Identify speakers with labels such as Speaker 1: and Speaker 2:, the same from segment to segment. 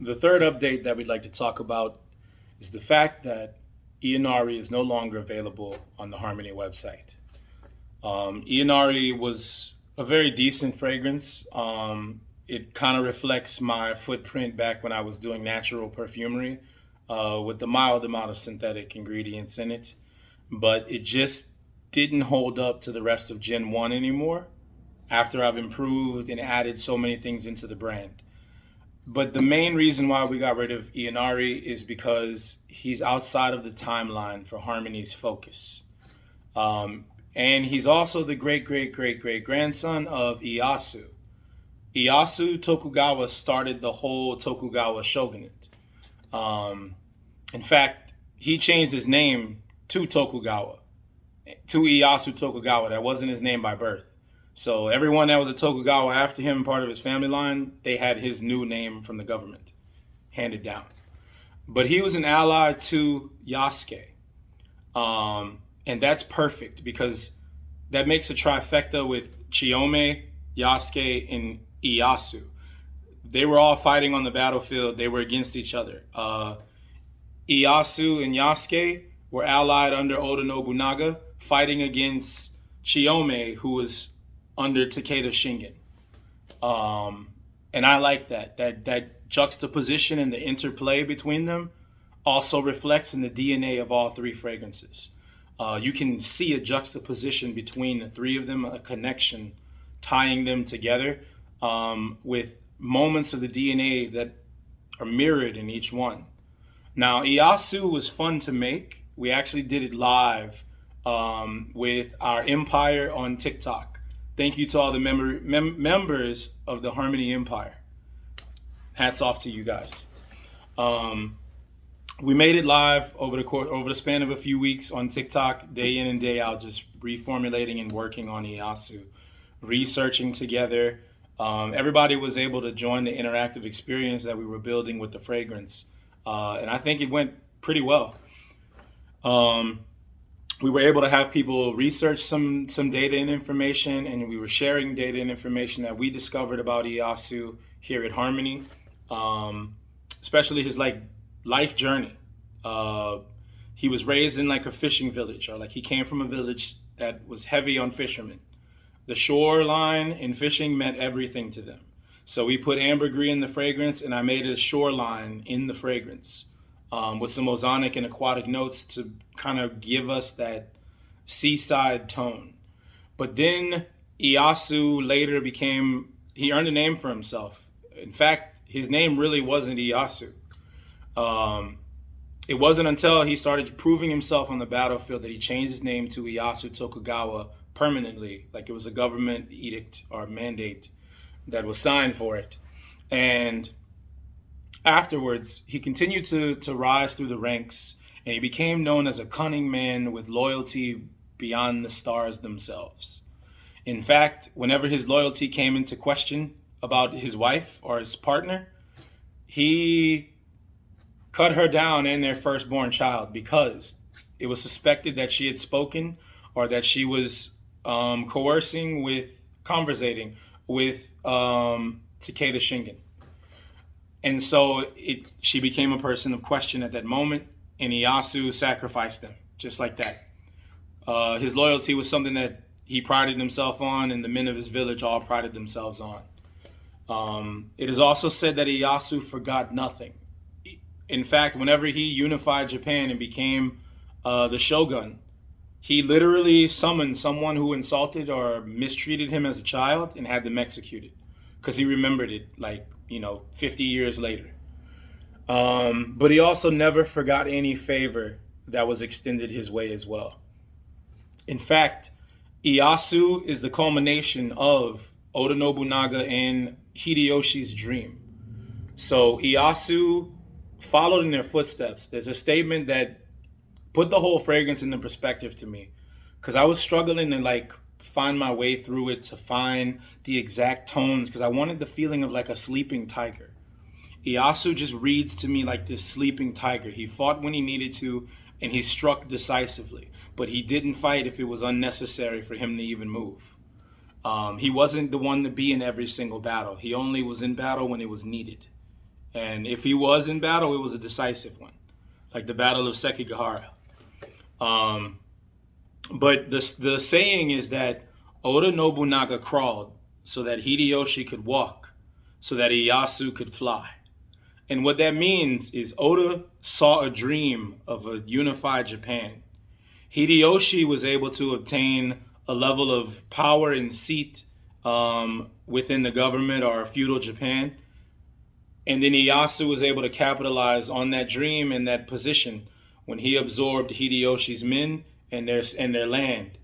Speaker 1: The third update that we'd like to talk about is the fact that Ienari is no longer available on the Harmony website. Ienari was a very decent fragrance. It kind of reflects my footprint back when I was doing natural perfumery with the mild amount of synthetic ingredients in it. But it just didn't hold up to the rest of Gen 1 anymore after I've improved and added so many things into the brand. But the main reason why we got rid of Ienari is because he's outside of the timeline for Harmony's focus. And he's also the great, great, great, great grandson of Ieyasu. Ieyasu Tokugawa started the whole Tokugawa shogunate. In fact, he changed his name to Tokugawa, to Ieyasu Tokugawa. That wasn't his name by birth. So everyone that was a Tokugawa after him, part of his family line, they had his new name from the government handed down. But he was an ally to Yasuke. And that's perfect because that makes a trifecta with Chiyome, Yasuke, and Ieyasu. They were all fighting on the battlefield. They were against each other. Ieyasu and Yasuke were allied under Oda Nobunaga, fighting against Chiyome, who was under Takeda Shingen. And I like that. That juxtaposition and the interplay between them also reflects in the DNA of all three fragrances. You can see a juxtaposition between the three of them, a connection tying them together with moments of the DNA that are mirrored in each one. Now, Ieyasu was fun to make. We actually did it live with our Empire on TikTok. Thank you to all the members of the Harmony Empire. Hats off to you guys. We made it live over the span of a few weeks on TikTok, day in and day out, just reformulating and working on Ieyasu, researching together. Everybody was able to join the interactive experience that we were building with the fragrance, and I think it went pretty well. We were able to have people research some data and information, and we were sharing data and information that we discovered about Ieyasu here at Harmony, especially his life journey. He was raised in a fishing village, or he came from a village that was heavy on fishermen. The shoreline and fishing meant everything to them. So we put ambergris in the fragrance, and I made it a shoreline in the fragrance. With some ozonic and aquatic notes to kind of give us that seaside tone. But then Ieyasu later he earned a name for himself. In fact, his name really wasn't Ieyasu. It wasn't until he started proving himself on the battlefield that he changed his name to Ieyasu Tokugawa permanently, like it was a government edict or mandate that was signed for it. And afterwards, he continued to rise through the ranks, and he became known as a cunning man with loyalty beyond the stars themselves. In fact, whenever his loyalty came into question about his wife or his partner, he cut her down and their firstborn child because it was suspected that she had spoken or that she was conversating with Takeda Shingen. And so she became a person of question at that moment, and Ieyasu sacrificed them, just like that. His loyalty was something that he prided himself on, and the men of his village all prided themselves on. It is also said that Ieyasu forgot nothing. In fact, whenever he unified Japan and became the shogun, he literally summoned someone who insulted or mistreated him as a child and had them executed because he remembered it 50 years later. But he also never forgot any favor that was extended his way as well. In fact, Ieyasu is the culmination of Oda Nobunaga and Hideyoshi's dream. So Ieyasu followed in their footsteps. There's a statement that put the whole fragrance into perspective to me because I was struggling to find my way through it, to find the exact tones, because I wanted the feeling of a sleeping tiger. Ieyasu just reads to me like this sleeping tiger. He fought when he needed to, and he struck decisively, but he didn't fight if it was unnecessary for him to even move. He wasn't the one to be in every single battle. He only was in battle when it was needed. And if he was in battle, it was a decisive one, like the Battle of Sekigahara. Um, but the saying is that Oda Nobunaga crawled so that Hideyoshi could walk, so that Ieyasu could fly. And what that means is Oda saw a dream of a unified Japan. Hideyoshi was able to obtain a level of power and seat within the government or feudal Japan. And then Ieyasu was able to capitalize on that dream and that position when he absorbed Hideyoshi's men and their land.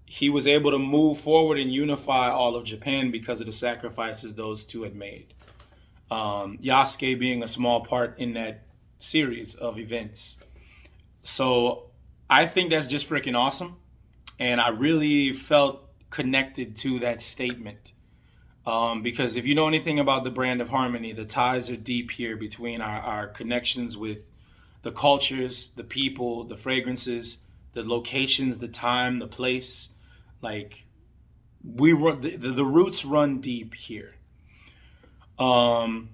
Speaker 1: He was able to move forward and unify all of Japan because of the sacrifices those two had made. Yasuke being a small part in that series of events. So I think that's just freaking awesome. And I really felt connected to that statement. Because if you know anything about the brand of Xarmony, the ties are deep here between our connections with the cultures, the people, the fragrances, the locations, the time, the place. Like we run, the roots run deep here. But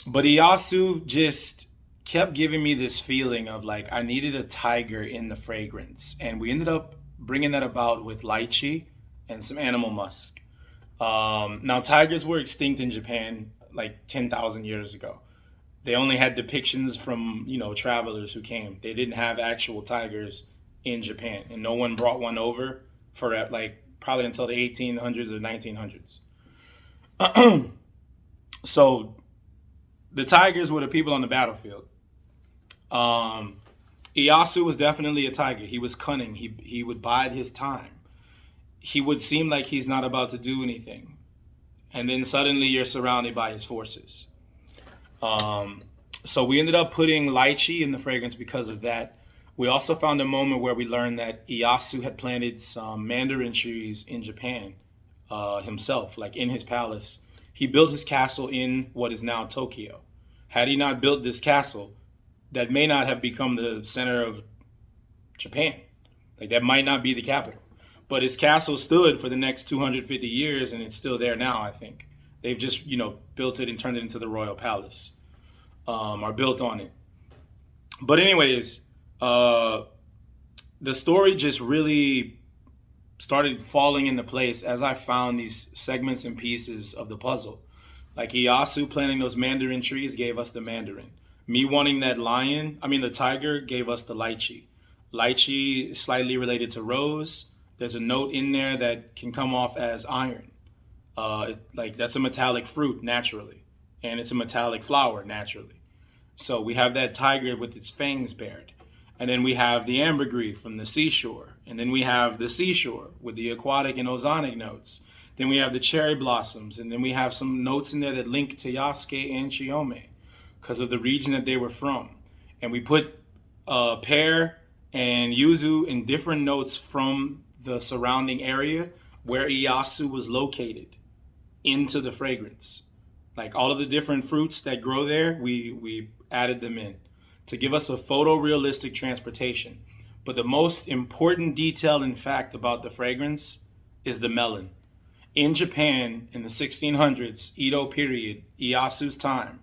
Speaker 1: Ieyasu just kept giving me this feeling of like I needed a tiger in the fragrance, and we ended up bringing that about with lychee and some animal musk. Now, tigers were extinct in Japan like 10,000 years ago. They only had depictions from, travelers who came. They didn't have actual tigers in Japan, and no one brought one over for like probably until the 1800s or 1900s. So the tigers were the people on the battlefield. Ieyasu was definitely a tiger. He was cunning. He would bide his time. He would seem like he's not about to do anything. And then suddenly you're surrounded by his forces. So we ended up putting lychee in the fragrance because of that. We also found a moment where we learned that Ieyasu had planted some mandarin trees in Japan himself, like in his palace. He built his castle in what is now Tokyo. Had he not built this castle, that may not have become the center of Japan. Like that might not be the capital. But his castle stood for the next 250 years, and it's still there now, I think. They've just, built it and turned it into the royal palace, or built on it. But anyways, the story just really started falling into place as I found these segments and pieces of the puzzle. Like Ieyasu planting those mandarin trees gave us the mandarin. Me wanting the tiger gave us the lychee. Lychee is slightly related to rose. There's a note in there that can come off as iron. That's a metallic fruit naturally, and it's a metallic flower naturally. So we have that tiger with its fangs bared. And then we have the ambergris from the seashore. And then we have the seashore with the aquatic and ozonic notes. Then we have the cherry blossoms. And then we have some notes in there that link to Yasuke and Chiyome because of the region that they were from. And we put pear and yuzu in different notes from the surrounding area where Ieyasu was located into the fragrance. Like all of the different fruits that grow there, we added them in to give us a photorealistic transportation. But the most important detail and fact about the fragrance is the melon. In Japan, in the 1600s, Edo period, Ieyasu's time,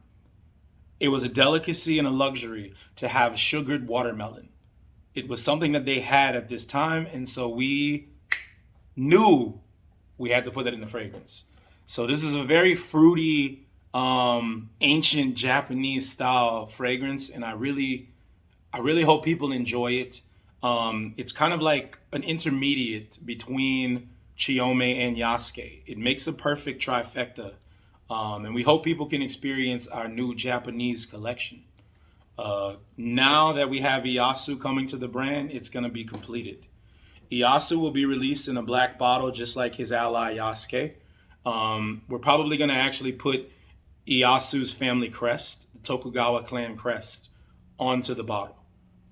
Speaker 1: it was a delicacy and a luxury to have sugared watermelon. It was something that they had at this time, and so we knew we had to put that in the fragrance. So this is a very fruity, ancient Japanese style fragrance, and I really hope people enjoy it. It's kind of like an intermediate between Chiyome and Yasuke. It makes a perfect trifecta, and we hope people can experience our new Japanese collection. Now that we have Ieyasu coming to the brand, it's going to be completed. Ieyasu will be released in a black bottle just like his ally Yasuke. We're probably going to actually put Ieyasu's family crest, the Tokugawa clan crest, onto the bottle.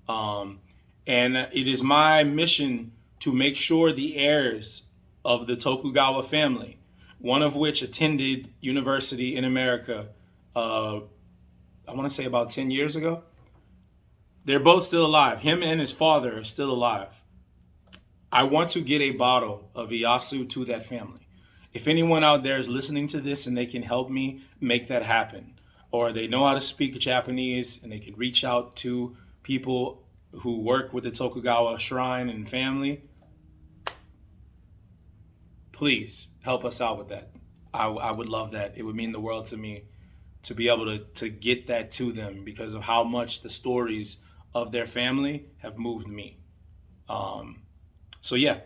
Speaker 1: And it is my mission to make sure the heirs of the Tokugawa family, one of which attended university in America, I want to say about 10 years ago. They're both still alive. Him and his father are still alive. I want to get a bottle of Ieyasu to that family. If anyone out there is listening to this and they can help me make that happen, or they know how to speak Japanese and they can reach out to people who work with the Tokugawa shrine and family, please help us out with that. I would love that. It would mean the world to me to be able to get that to them because of how much the stories of their family have moved me. So yeah,